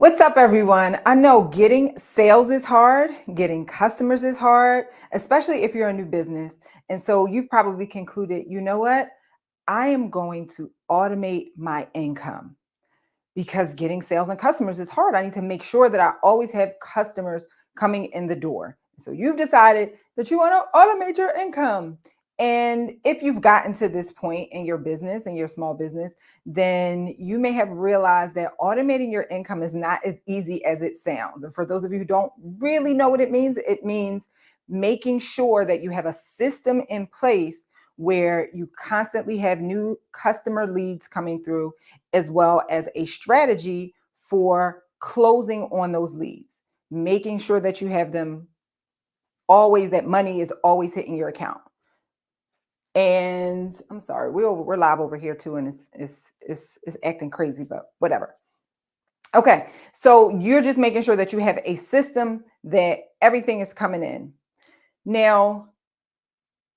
What's up, everyone? I know getting sales is hard, getting customers is hard, especially if you're a new business. And so you've probably concluded, you know what? I am going to automate my income because getting sales and customers is hard. I need to make sure that I always have customers coming in the door. So you've decided that you want to automate your income. And if you've gotten to this point in your business and your small business, then you may have realized that automating your income is not as easy as it sounds. And for those of you who don't really know what it means making sure that you have a system in place where you constantly have new customer leads coming through, as well as a strategy for closing on those leads, making sure that you have them always, that money is always hitting your account. And I'm sorry, we're live over here too, and it's acting crazy, but whatever. Okay, so you're just making sure that you have a system that everything is coming in. Now,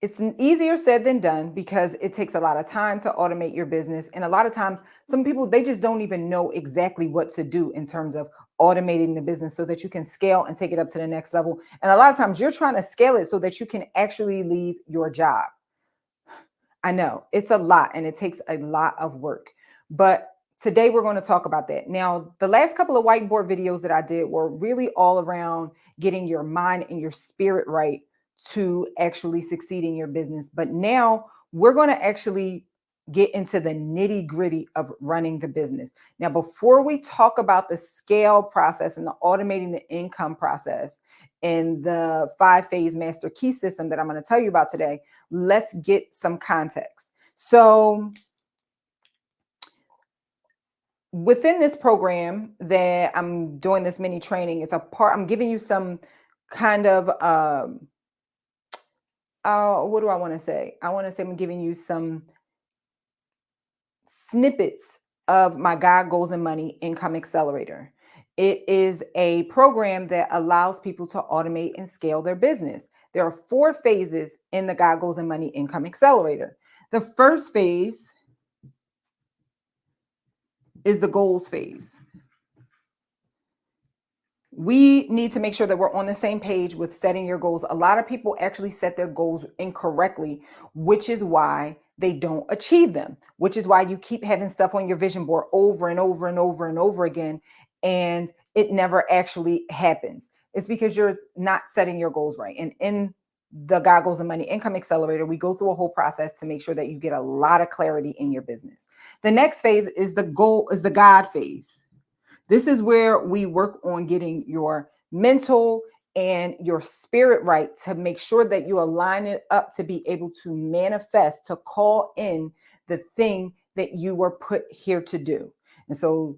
it's easier said than done because it takes a lot of time to automate your business. And a lot of times, some people, they just don't even know exactly what to do in terms of automating the business so that you can scale and take it up to the next level. And a lot of times you're trying to scale it so that you can actually leave your job. I know it's a lot and it takes a lot of work, but today we're going to talk about that. Now, the last couple of whiteboard videos that I did were really all around getting your mind and your spirit right to actually succeed in your business. But now we're going to actually get into the nitty gritty of running the business. Now, before we talk about the scale process and the automating the income process and the 5-phase master key system that I'm going to tell you about today, let's get some context. So within this program that I'm doing this mini training, I'm giving you some kind of, what do I want to say? I want to say I'm giving you some snippets of my God, Goals, and Money Income Accelerator. It is a program that allows people to automate and scale their business. There are 4 phases in the God, Goals, and Money Income Accelerator. The first phase is the goals phase. We need to make sure that we're on the same page with setting your goals. A lot of people actually set their goals incorrectly, which is why they don't achieve them, which is why you keep having stuff on your vision board over and over and over and over again, and it never actually happens. It's because you're not setting your goals right. And in the God, Goals, and Money Income Accelerator, we go through a whole process to make sure that you get a lot of clarity in your business. The next phase is the God phase. This is where we work on getting your mental and your spirit right to make sure that you align it up to be able to manifest, to call in the thing that you were put here to do. And so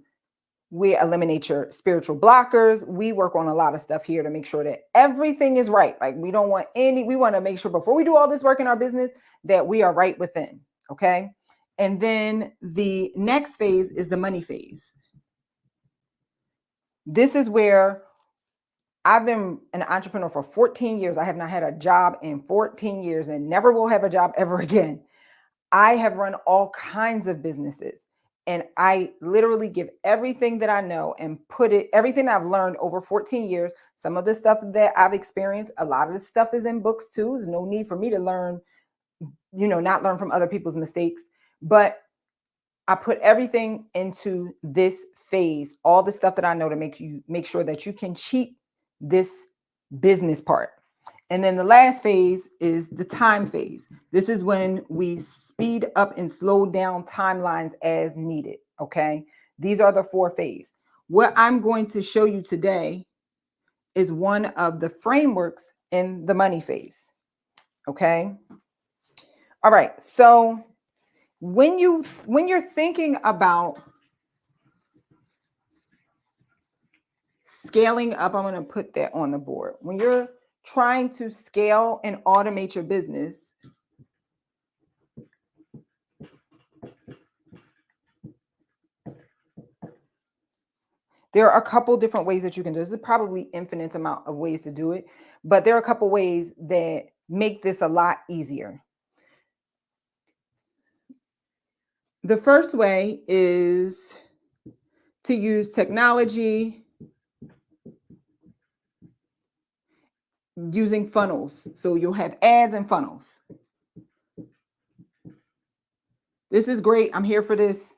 we eliminate your spiritual blockers. We work on a lot of stuff here to make sure that everything is right. Like we want to make sure before we do all this work in our business that we are right within. Okay. And then the next phase is the money phase. This is where I've been an entrepreneur for 14 years. I have not had a job in 14 years and never will have a job ever again. I have run all kinds of businesses, and I literally give everything that I know and everything I've learned over 14 years. Some of the stuff that I've experienced, a lot of the stuff is in books too. There's no need for me to learn, not learn from other people's mistakes, but I put everything into this phase, all the stuff that I know to make sure that you can cheat this business part. And then the last phase is the time phase. This is when we speed up and slow down timelines as needed. Okay. These are the 4 phases. What I'm going to show you today is one of the frameworks in the money phase. Okay. All right. So when you're thinking about scaling up, I'm going to put that on the board. When you're trying to scale and automate your business, there are a couple different ways that you can do this. There's probably infinite amount of ways to do it, but there are a couple ways that make this a lot easier. The first way is to use technology using funnels. So you'll have ads and funnels. This is great. I'm here for this.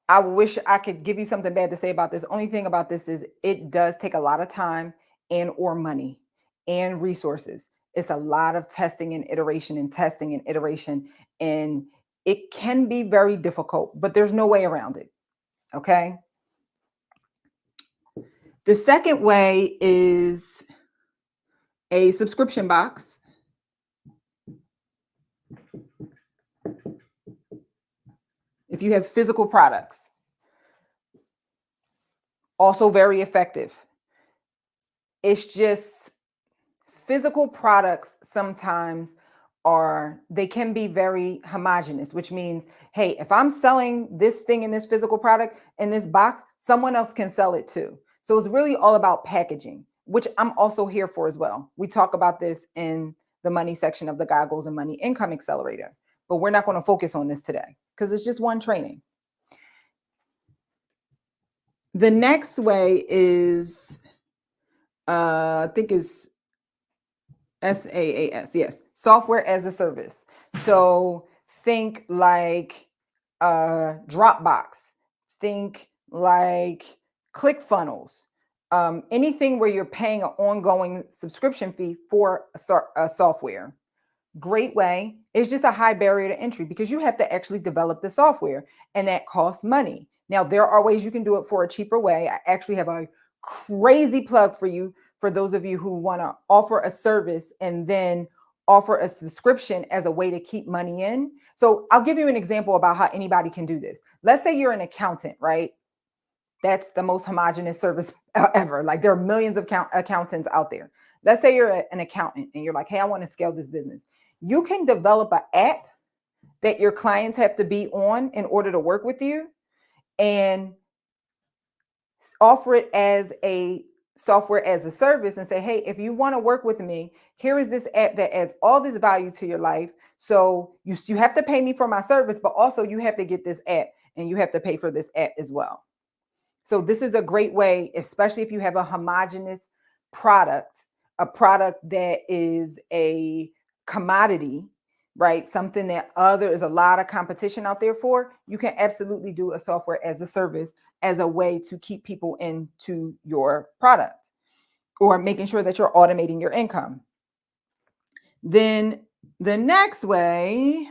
I wish I could give you something bad to say about this. Only thing about this is it does take a lot of time and or money and resources. It's a lot of testing and iteration and testing and iteration. And it can be very difficult, but there's no way around it. Okay. The second way is a subscription box. If you have physical products, also very effective. It's just physical products sometimes they can be very homogenous, which means, hey, if I'm selling this thing in this physical product in this box, someone else can sell it too. So it's really all about packaging, which I'm also here for as well. We talk about this in the money section of the God Goals and Money Income Accelerator, but we're not going to focus on this today because it's just one training. The next way is, I think is SaaS, yes, software as a service. So think like Dropbox, think like ClickFunnels, anything where you're paying an ongoing subscription fee for a software. Great way. It's just a high barrier to entry because you have to actually develop the software and that costs money. Now, there are ways you can do it for a cheaper way. I actually have a crazy plug for you for those of you who want to offer a service and then offer a subscription as a way to keep money in. So I'll give you an example about how anybody can do this. Let's say you're an accountant, right? That's the most homogenous service ever. Like there are millions of accountants out there. Let's say you're an accountant and you're like, hey, I want to scale this business. You can develop an app that your clients have to be on in order to work with you and offer it as a software as a service and say, hey, if you want to work with me, here is this app that adds all this value to your life. So you have to pay me for my service, but also you have to get this app and you have to pay for this app as well. So this is a great way, especially if you have a homogenous product, a product that is a commodity, right? Something that there's a lot of competition out there for. You can absolutely do a software as a service as a way to keep people into your product or making sure that you're automating your income. Then the next way,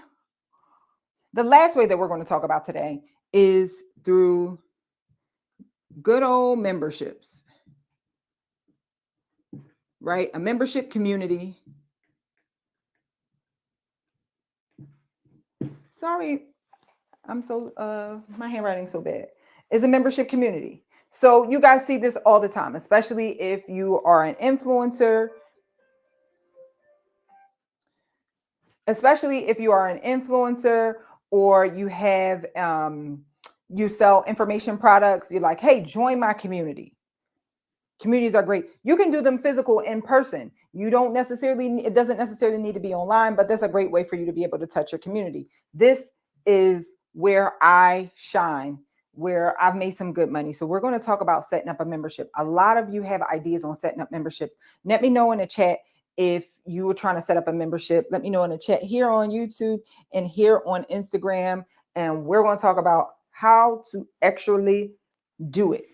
the last way that we're going to talk about today is through good old memberships, right? A membership community. Sorry, my handwriting's so bad. Is a membership community. So you guys see this all the time, especially if you are an influencer. Especially if you are an influencer or you have, you sell information products. You're like, hey, join my community. Communities are great. You can do them physical in person. It doesn't necessarily need to be online, but that's a great way for you to be able to touch your community. This is where I shine, where I've made some good money. So we're going to talk about setting up a membership. A lot of you have ideas on setting up memberships. Let me know in the chat if you were trying to set up a membership. Let me know in the chat here on YouTube and here on Instagram. And we're going to talk about how to actually do it.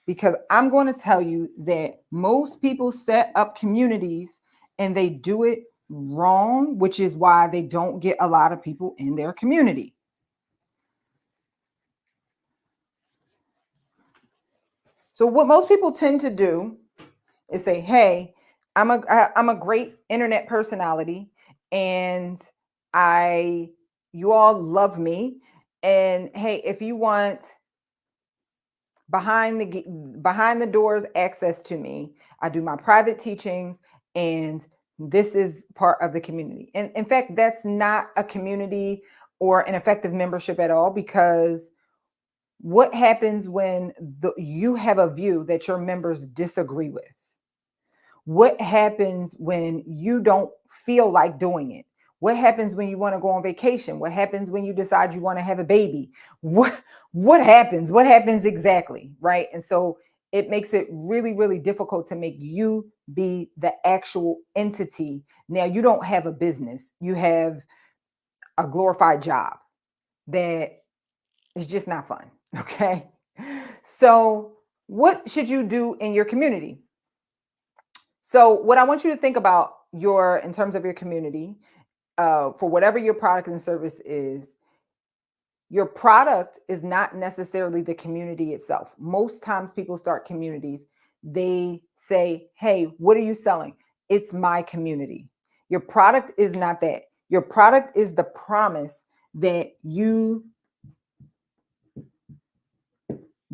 Because I'm going to tell you that most people set up communities and they do it wrong, which is why they don't get a lot of people in their community. So what most people tend to do is say, hey, I'm a great internet personality and you all love me. And hey, if you want behind the doors access to me, I do my private teachings and this is part of the community. And in fact, that's not a community or an effective membership at all, because what happens when you have a view that your members disagree with? What happens when you don't feel like doing it? What happens when you want to go on vacation? What happens when you decide you want to have a baby? What happens? What happens exactly, right? And so it makes it really, really difficult to make you be the actual entity. Now, you don't have a business, you have a glorified job that is just not fun. Okay. So, what should you do in your community? So, what I want you to think about in terms of your community, for whatever your product and service is, your product is not necessarily the community itself. Most times people start communities, they say, hey, what are you selling? It's my community. Your product is not that. Your product is the promise that you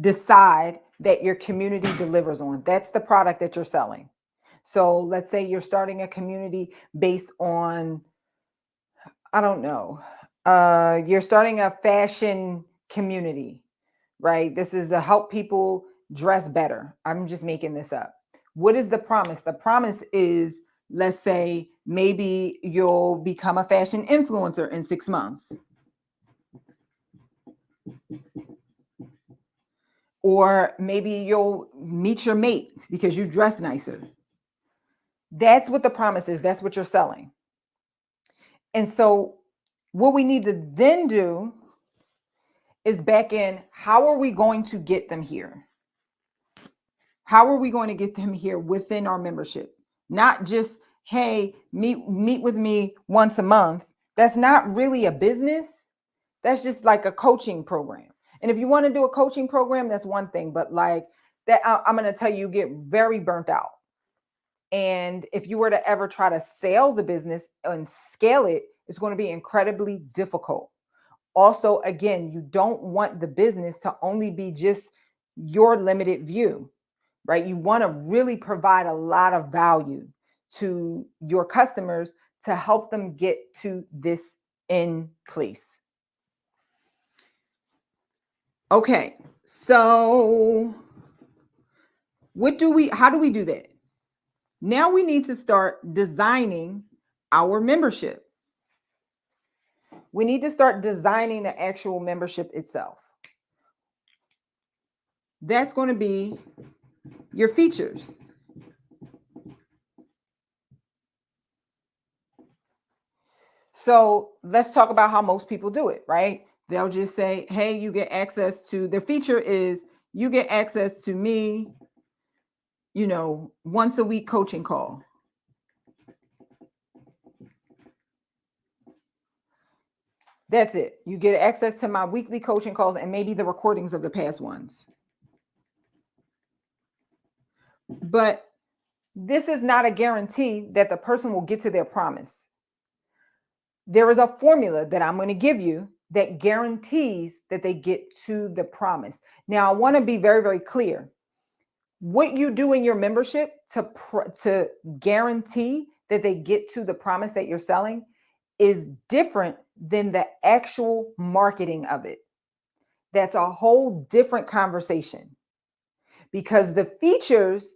decide that your community delivers on. That's the product that you're selling. So let's say you're starting a community based on, I don't know, you're starting a fashion community, right? This is to help people dress better. I'm just making this up. What is the promise? The promise is, let's say, maybe you'll become a fashion influencer in 6 months. Or maybe you'll meet your mate because you dress nicer. That's what the promise is. That's what you're selling. And so what we need to then do is back in, how are we going to get them here? How are we going to get them here within our membership? Not just, hey, meet with me once a month. That's not really a business. That's just like a coaching program. And if you want to do a coaching program, that's one thing. But like that, I'm going to tell you, get very burnt out. And if you were to ever try to sell the business and scale it, it's going to be incredibly difficult. Also, again, you don't want the business to only be just your limited view, right? You want to really provide a lot of value to your customers to help them get to this in place. Okay, so how do we do that? Now we need to start designing our membership. We need to start designing the actual membership itself. That's going to be your features. So let's talk about how most people do it, right? They'll just say, hey, you get access to, their feature is you get access to me, once a week coaching call. That's it. You get access to my weekly coaching calls and maybe the recordings of the past ones. But this is not a guarantee that the person will get to their promise. There is a formula that I'm going to give you that guarantees that they get to the promise. Now, I want to be very, very clear. What you do in your membership to guarantee that they get to the promise that you're selling is different than the actual marketing of it. That's a whole different conversation, because the features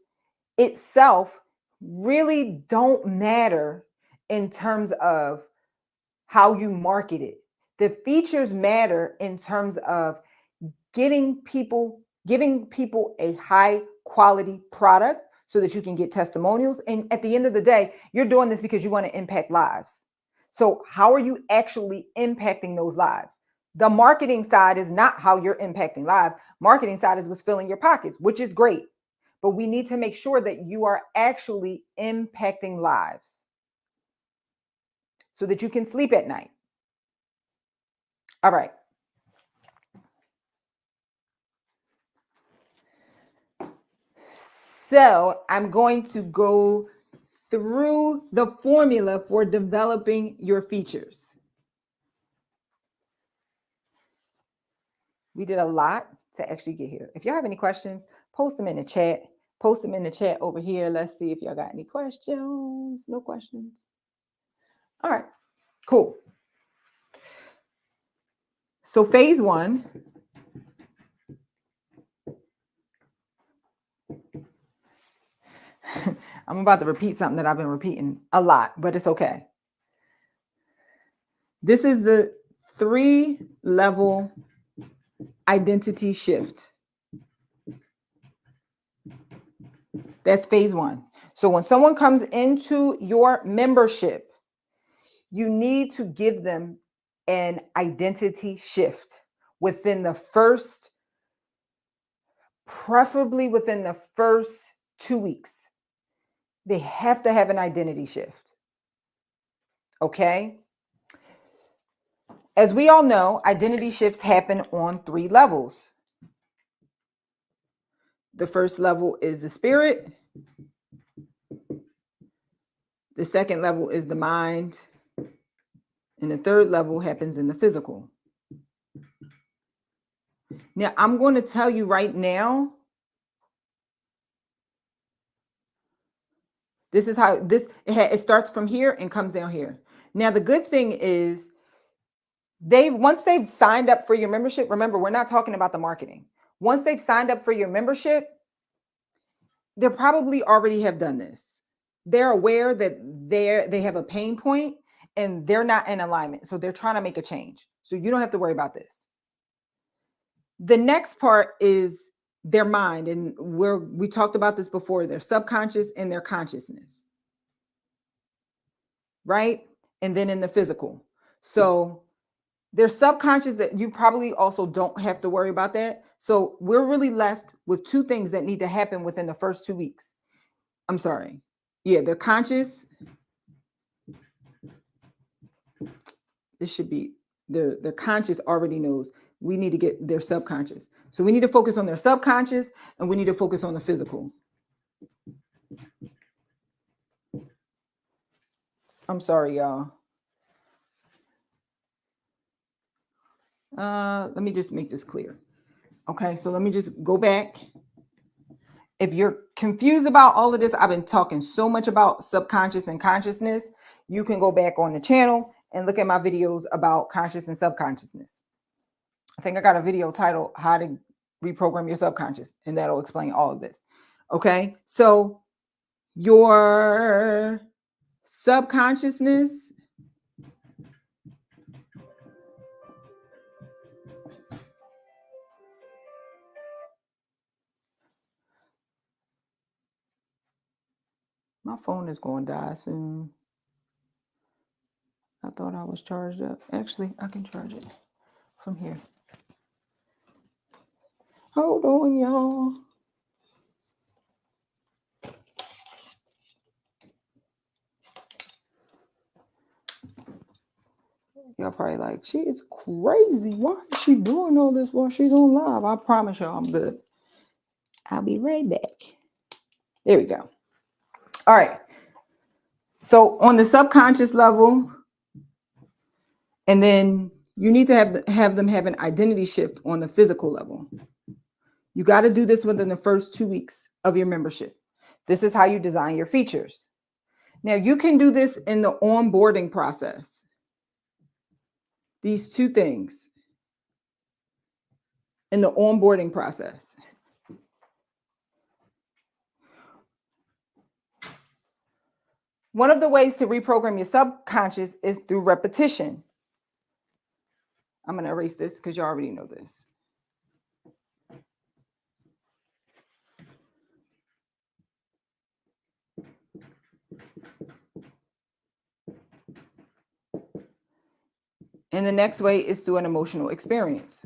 itself really don't matter in terms of how you market it. The features matter in terms of giving people a high quality product so that you can get testimonials. And at the end of the day, you're doing this because you want to impact lives. So how are you actually impacting those lives? The marketing side is not how you're impacting lives. Marketing side is what's filling your pockets, which is great. But we need to make sure that you are actually impacting lives so that you can sleep at night. All right. So I'm going to go through the formula for developing your features. We did a lot to actually get here. If y'all have any questions, post them in the chat. Post them in the chat over here. Let's see if y'all got any questions. No questions. All right, cool. So phase one. I'm about to repeat something that I've been repeating a lot, but it's okay. This is the 3-level identity shift. That's phase one. So when someone comes into your membership, you need to give them an identity shift within the first, preferably within the first 2 weeks. They have to have an identity shift. Okay. As we all know, identity shifts happen on 3 levels. The first level is the spirit. The second level is the mind. And the third level happens in the physical. Now, I'm going to tell you right now, this is how it starts from here and comes down here. Now, the good thing is once they've signed up for your membership, remember, we're not talking about the marketing. Once they've signed up for your membership, they probably already have done this. They're aware that they have a pain point and they're not in alignment. So they're trying to make a change. So you don't have to worry about this. The next part is their mind. And we talked about this before, their subconscious and their consciousness. Right? And then in the physical. So their subconscious, that you probably also don't have to worry about that. So we're really left with 2 things that need to happen within the first 2 weeks. I'm sorry. Yeah, they're conscious. This should be their conscious already knows. We need to get their subconscious. So we need to focus on their subconscious and we need to focus on the physical. I'm sorry, y'all. Let me just make this clear. Okay, so let me just go back. If you're confused about all of this, I've been talking so much about subconscious and consciousness. You can go back on the channel and look at my videos about conscious and subconsciousness. I think I got a video titled How to Reprogram Your Subconscious, and that'll explain all of this. Okay, so your subconsciousness my phone is going to die soon. I thought I was charged up. Actually, I can charge it from here. Hold on, y'all. Y'all probably like, she is crazy. Why is she doing all this while she's on live? I promise y'all I'm good. I'll be right back. There we go. All right. So on the subconscious level, and then you need to have them have an identity shift on the physical level. You got to do this within the first 2 weeks of your membership. This is how you design your features. Now, you can do this in the onboarding process. These 2 things in the onboarding process. One of the ways to reprogram your subconscious is through repetition. I'm going to erase this because you already know this. And the next way is through an emotional experience.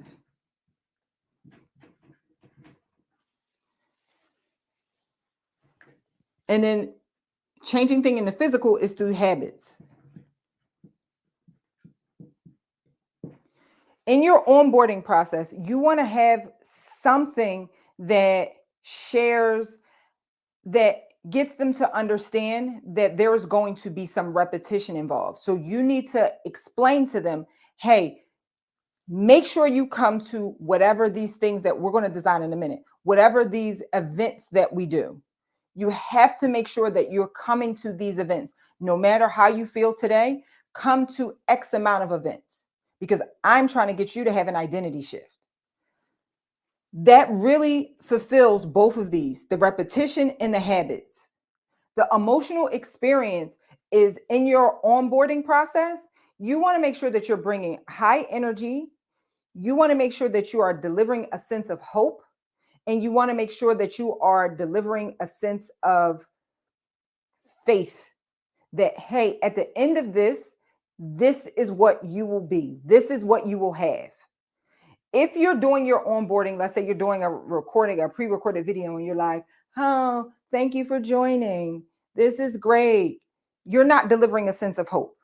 And then changing thing in the physical is through habits. In your onboarding process, you want to have something that shares, that gets them to understand that there is going to be some repetition involved. So you need to explain to them, hey, make sure you come to whatever these things that we're going to design in a minute, whatever these events that we do. You have to make sure that you're coming to these events. No matter how you feel today, come to X amount of events, because I'm trying to get you to have an identity shift. That really fulfills both of these, the repetition and the habits. The emotional experience is in your onboarding process. You want to make sure that you're bringing high energy. You want to make sure that you are delivering a sense of hope. And you want to make sure that you are delivering a sense of faith that, hey, at the end of this, this is what you will be. This is what you will have. If you're doing your onboarding, let's say you're doing a recording, a pre-recorded video, and you're like, oh, thank you for joining. This is great. You're not delivering a sense of hope.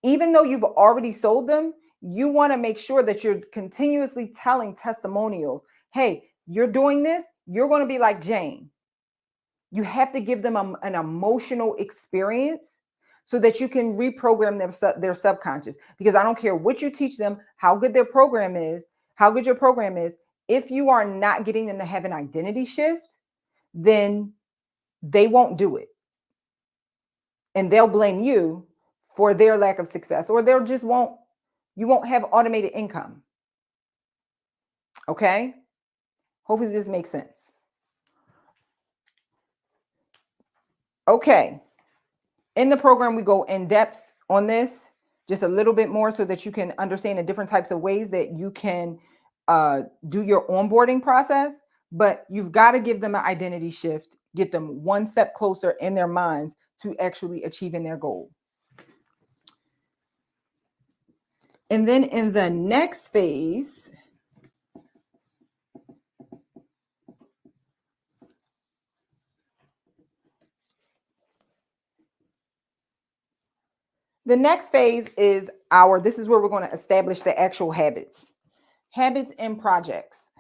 Even though you've already sold them, you want to make sure that you're continuously telling testimonials. Hey, you're doing this. You're going to be like Jane. You have to give them an emotional experience so that you can reprogram their subconscious. Because I don't care what you teach them, how good their program is, how good your program is. If you are not getting them to have an identity shift, then they won't do it. And they'll blame you for their lack of success, or you won't have automated income. Okay? Hopefully this makes sense. Okay. In the program, we go in depth on this just a little bit more so that you can understand the different types of ways that you can do your onboarding process. But you've got to give them an identity shift, get them one step closer in their minds to actually achieving their goal. And then in the next phase, is this is where we're going to establish the actual habits and projects.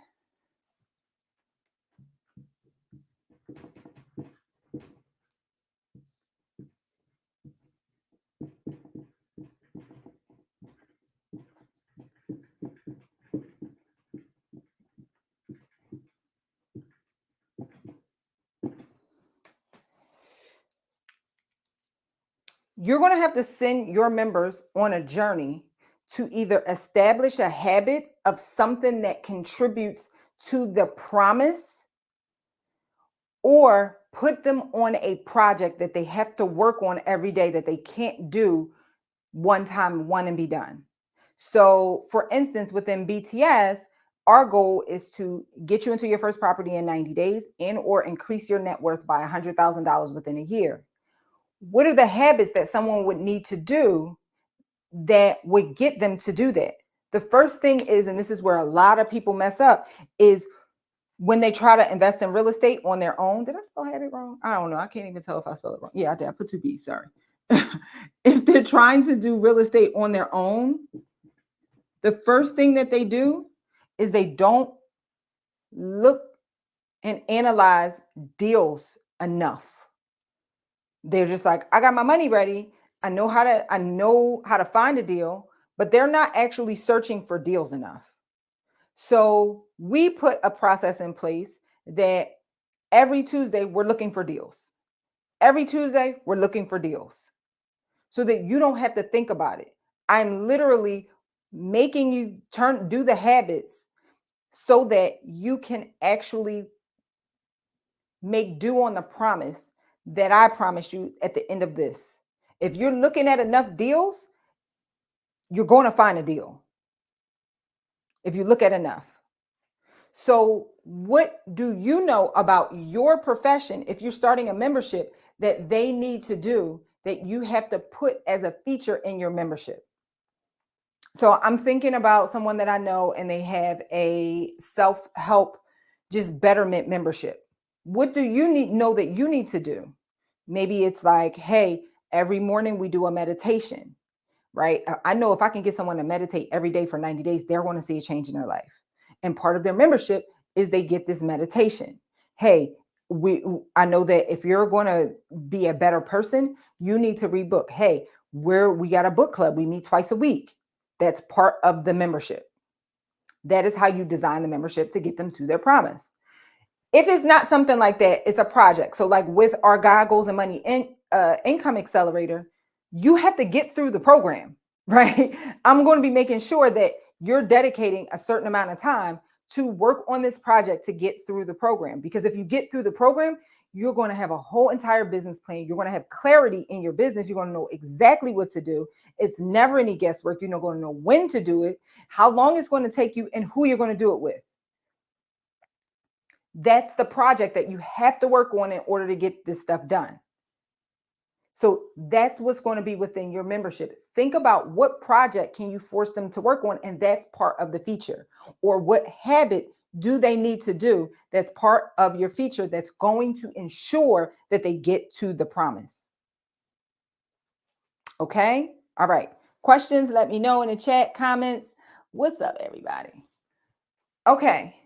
You're going to have to send your members on a journey to either establish a habit of something that contributes to the promise, or put them on a project that they have to work on every day that they can't do one and be done. So for instance, within BTS, our goal is to get you into your first property in 90 days and or increase your net worth by $100,000 within a year. What are the habits that someone would need to do that would get them to do that? The first thing is, and this is where a lot of people mess up, is when they try to invest in real estate on their own. Did I spell habit wrong? I don't know. I can't even tell if I spelled it wrong. Yeah, I did. I put 2 B's, sorry. If they're trying to do real estate on their own, the first thing that they do is they don't look and analyze deals enough. They're just like, I got my money ready. I know how to find a deal, but they're not actually searching for deals enough. So we put a process in place that every Tuesday we're looking for deals. Every Tuesday we're looking for deals so that you don't have to think about it. I'm literally making you do the habits so that you can actually make due on the promise that I promised you at the end of this. If you're looking at enough deals, you're going to find a deal. If you look at enough. So what do you know about your profession if you're starting a membership that they need to do that you have to put as a feature in your membership? So I'm thinking about someone that I know and they have a self-help, just betterment membership. What do you know that you need to do? Maybe it's like, hey, every morning we do a meditation, right? I know if I can get someone to meditate every day for 90 days, they're going to see a change in their life. And part of their membership is they get this meditation. Hey, I know that if you're going to be a better person, you need to read book. Hey, we got a book club. We meet twice a week. That's part of the membership. That is how you design the membership to get them to their promise. If it's not something like that, it's a project. So like with our God, Goals, and Money Income Accelerator, you have to get through the program, right? I'm going to be making sure that you're dedicating a certain amount of time to work on this project to get through the program. Because if you get through the program, you're going to have a whole entire business plan. You're going to have clarity in your business. You're going to know exactly what to do. It's never any guesswork. You're not going to know when to do it, how long it's going to take you, and who you're going to do it with. That's the project that you have to work on in order to get this stuff done. So that's what's going to be within your membership. Think about what project can you force them to work on, and that's part of the feature. Or what habit do they need to do that's part of your feature that's going to ensure that they get to the promise. Okay? All right. Questions, let me know in the chat, comments. What's up, everybody? Okay.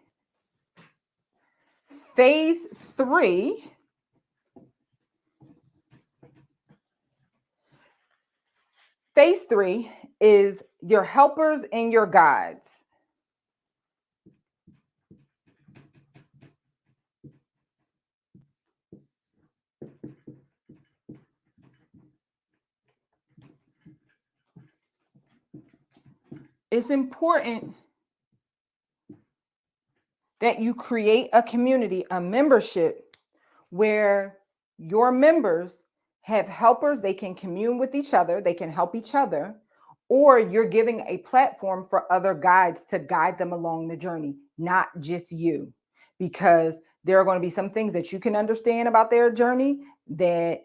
Phase 3. Phase 3 is your helpers and your guides. It's important that you create a community, a membership where your members have helpers, they can commune with each other, they can help each other, or you're giving a platform for other guides to guide them along the journey, not just you. Because there are going to be some things that you can understand about their journey that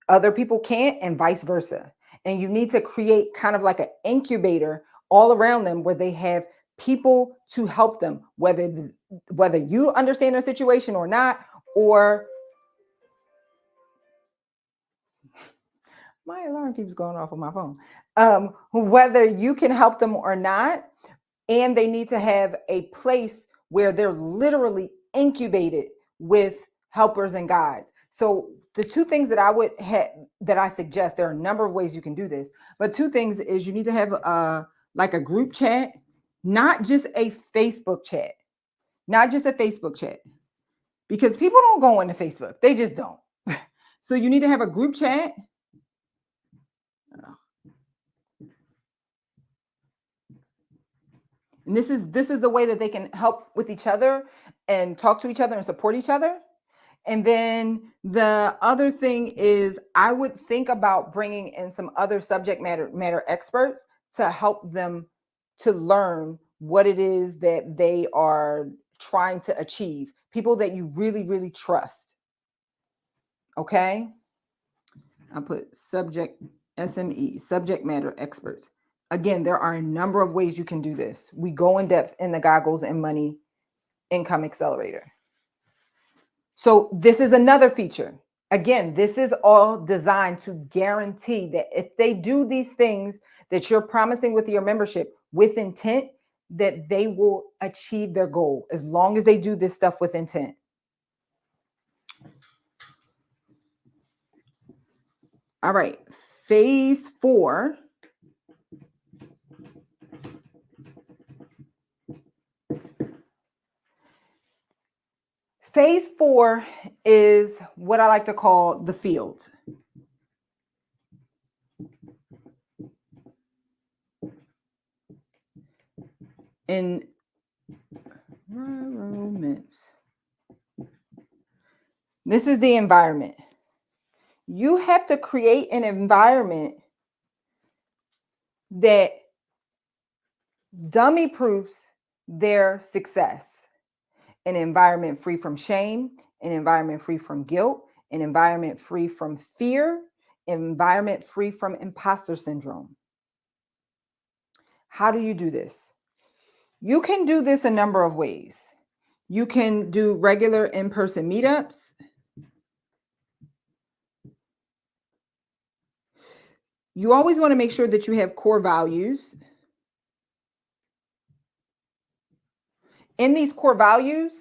other people can't, and vice versa. And you need to create kind of like an incubator all around them where they have people to help them, whether you understand their situation or not, or my alarm keeps going off on my phone. Whether you can help them or not, and they need to have a place where they're literally incubated with helpers and guides. So the two things that I would have that I suggest, there are a number of ways you can do this, but two things is you need to have like a group chat, not just a Facebook chat, not just a Facebook chat, because people don't go into Facebook, they just don't. So you need to have a group chat. And this is the way that they can help with each other and talk to each other and support each other. And then the other thing is I would think about bringing in some other subject matter experts to help them to learn what it is that they are trying to achieve. People that you really, really trust. Okay? I'll put subject SME, subject matter experts. Again, there are a number of ways you can do this. We go in depth in the Goggles and Money Income Accelerator. So this is another feature. Again, this is all designed to guarantee that if they do these things that you're promising with your membership with intent, that they will achieve their goal as long as they do this stuff with intent. All right, phase 4. Phase 4 is what I like to call the field. Environment. This is the environment. You have to create an environment that dummy proofs their success. An environment free from shame, an environment free from guilt, an environment free from fear, an environment free from imposter syndrome. How do you do this? You can do this a number of ways. You can do regular in-person meetups. You always want to make sure that you have core values. In these core values,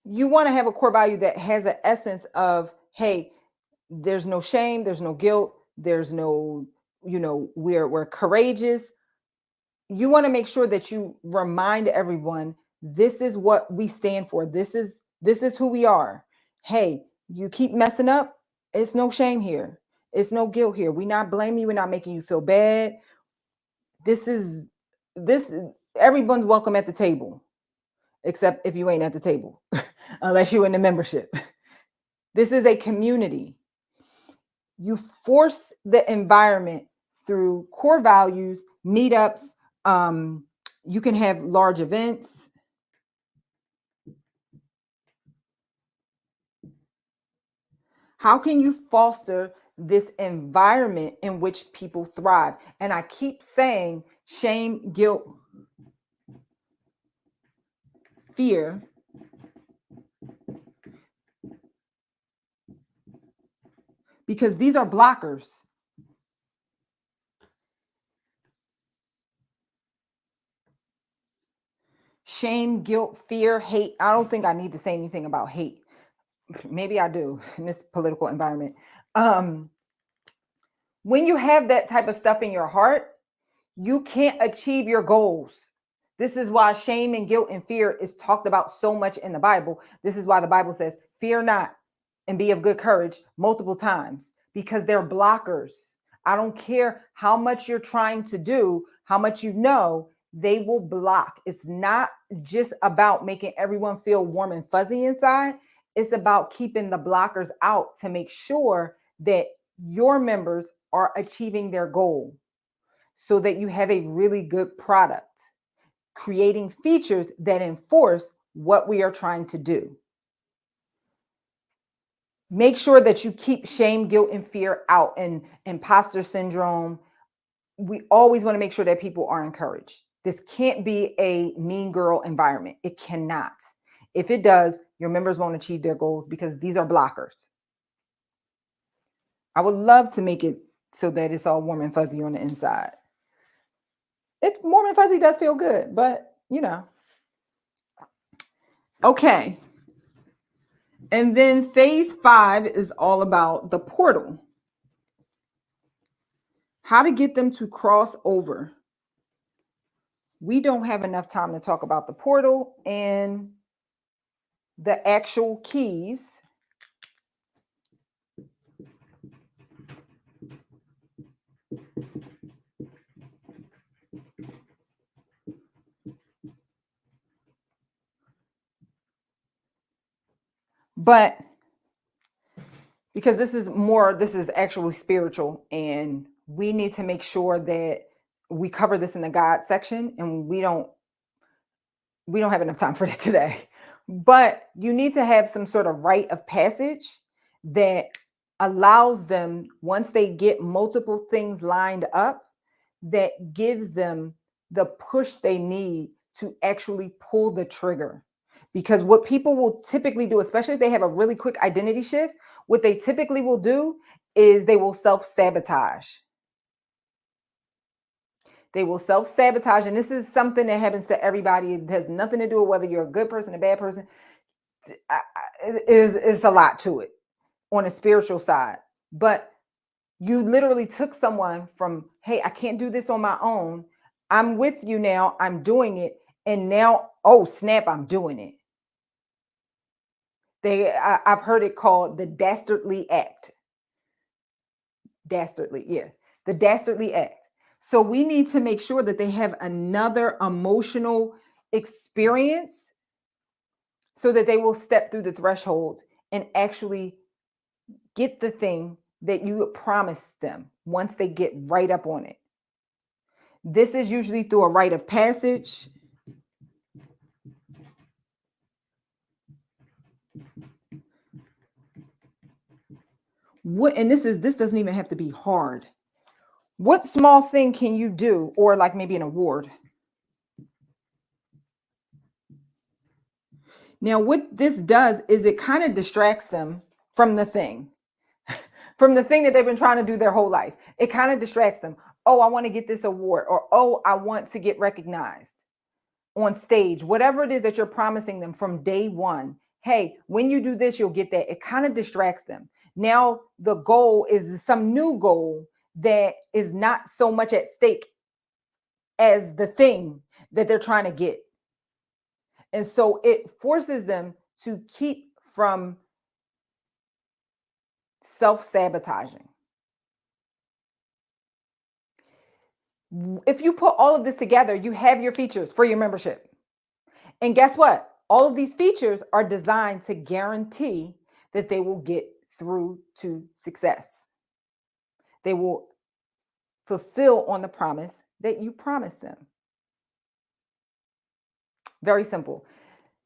you want to have a core value that has an essence of, hey, there's no shame, there's no guilt, there's no, we're courageous. You want to make sure that you remind everyone, this is what we stand for. This is who we are. Hey, you keep messing up, it's no shame here. It's no guilt here. We're not blaming you. We're not making you feel bad. This everyone's welcome at the table, except if you ain't at the table, unless you're in the membership. This is a community. You force the environment through core values, meetups. You can have large events. How can you foster this environment in which people thrive? And I keep saying shame, guilt, fear, because these are blockers. Shame, guilt, fear, hate. I don't think I need to say anything about hate. Maybe I do in this political environment. Um, when you have that type of stuff in your heart, you can't achieve your goals. This is why shame and guilt and fear is talked about so much in the Bible. This is why the Bible says, fear not and be of good courage multiple times, because they're blockers. I don't care how much you're trying to do, how much you know, they will block. It's not just about making everyone feel warm and fuzzy inside. It's about keeping the blockers out to make sure that your members are achieving their goal so that you have a really good product, creating features that enforce what we are trying to do. Make sure that you keep shame, guilt, and fear out, and imposter syndrome. We always want to make sure that people are encouraged. This can't be a mean girl environment. It cannot. If it does, your members won't achieve their goals because these are blockers. I would love to make it so that it's all warm and fuzzy on the inside. It's warm and fuzzy does feel good, but you know. Okay. And then phase 5 is all about the portal. How to get them to cross over. We don't have enough time to talk about the portal and the actual keys. But because this is actually spiritual, and we need to make sure that we cover this in the God section, and we don't have enough time for that today. But you need to have some sort of rite of passage that allows them, once they get multiple things lined up, that gives them the push they need to actually pull the trigger. Because what people will typically do, especially if they have a really quick identity shift, what they typically will do is they will self sabotage. They will self sabotage. And this is something that happens to everybody. It has nothing to do with whether you're a good person, a bad person. It's a lot to it on a spiritual side. But you literally took someone from, hey, I can't do this on my own. I'm with you now. I'm doing it. And now, oh, snap, I'm doing it. I've heard it called the dastardly act. Dastardly, yeah. The dastardly act. So we need to make sure that they have another emotional experience so that they will step through the threshold and actually get the thing that you promised them once they get right up on it. This is usually through a rite of passage. And this doesn't even have to be hard. What small thing can you do, or like maybe an award? Now, what this does is it kind of distracts them from the thing, from the thing that they've been trying to do their whole life. It kind of distracts them. Oh, I want to get this award, or oh, I want to get recognized on stage, whatever it is that you're promising them from day one. Hey, when you do this, you'll get that. It kind of distracts them. Now, the goal is some new goal that is not so much at stake as the thing that they're trying to get. And so it forces them to keep from self-sabotaging. If you put all of this together, you have your features for your membership. And guess what? All of these features are designed to guarantee that they will get through to success. They will fulfill on the promise that you promised them. Very simple.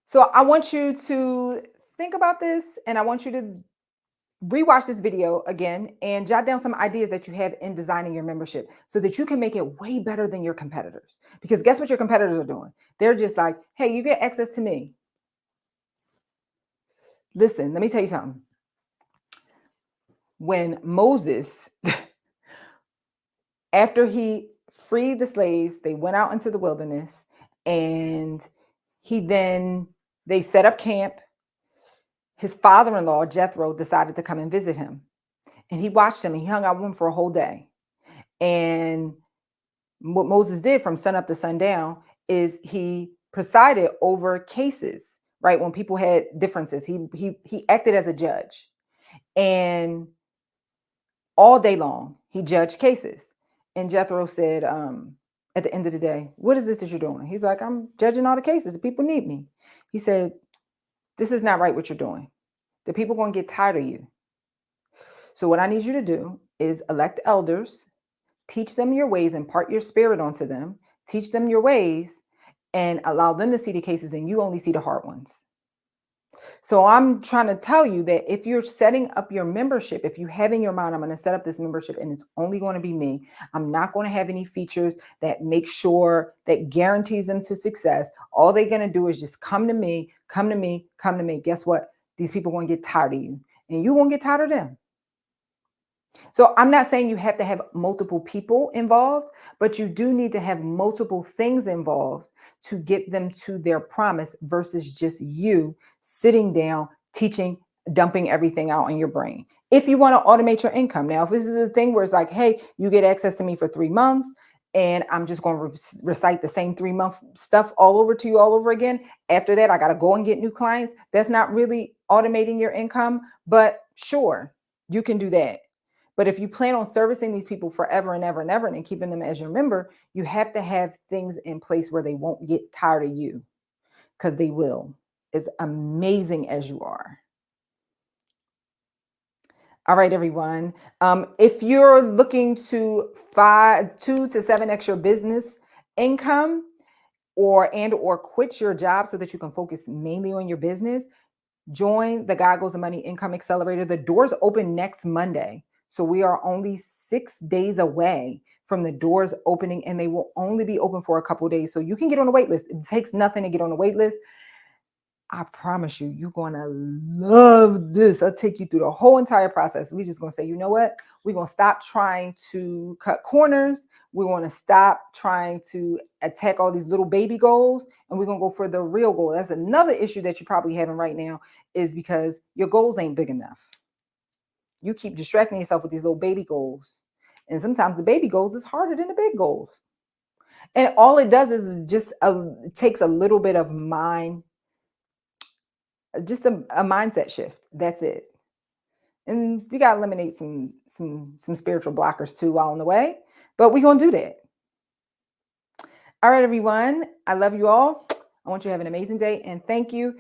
So I want you to think about this, and I want you to rewatch this video again and jot down some ideas that you have in designing your membership so that you can make it way better than your competitors. Because guess what your competitors are doing? They're just like, hey, you get access to me. Listen, let me tell you something. When Moses, after he freed the slaves, they went out into the wilderness and they set up camp. His father-in-law, Jethro, decided to come and visit him. And he watched him and he hung out with him for a whole day. And what Moses did from sun up to sundown is he presided over cases, right? When people had differences, he acted as a judge. And all day long, he judged cases. And Jethro said, at the end of the day, what is this that you're doing? He's like, I'm judging all the cases. The people need me. He said, this is not right what you're doing. The people are going to get tired of you. So what I need you to do is elect elders, teach them your ways, impart your spirit onto them, teach them your ways, and allow them to see the cases and you only see the hard ones. So I'm trying to tell you that if you're setting up your membership, if you have in your mind, I'm going to set up this membership and it's only going to be me. I'm not going to have any features that make sure that guarantees them to success. All they're going to do is just come to me, come to me, come to me. Guess what? These people are going to get tired of you and you won't get tired of them. So I'm not saying you have to have multiple people involved, but you do need to have multiple things involved to get them to their promise versus just you sitting down, teaching, dumping everything out in your brain. If you want to automate your income. Now, if this is a thing where it's like, hey, you get access to me for 3 months and I'm just going to recite the same 3-month stuff all over to you all over again. After that, I got to go and get new clients. That's not really automating your income, but sure, you can do that. But if you plan on servicing these people forever and ever and ever and keeping them as your member, you have to have things in place where they won't get tired of you, because they will, as amazing as you are. All right, everyone. If you're looking to 2 to 7x your business income or quit your job so that you can focus mainly on your business, join the God Goes to Money Income Accelerator. The doors open next Monday. So we are only 6 days away from the doors opening, and they will only be open for a couple of days. So you can get on the wait list. It takes nothing to get on the wait list. I promise you, you're going to love this. I'll take you through the whole entire process. We're just going to say, you know what? We're going to stop trying to cut corners. We want to stop trying to attack all these little baby goals. And we're going to go for the real goal. That's another issue that you're probably having right now, is because your goals ain't big enough. You keep distracting yourself with these little baby goals. And sometimes the baby goals is harder than the big goals. And all it does is just it takes a little bit of just a mindset shift. That's it. And we got to eliminate some spiritual blockers too while on the way, but we're going to do that. All right, everyone. I love you all. I want you to have an amazing day, and thank you.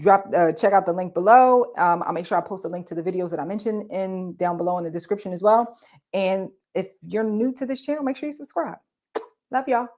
Check out the link below. I'll make sure I post a link to the videos that I mentioned down below in the description as well. And if you're new to this channel, make sure you subscribe. Love y'all.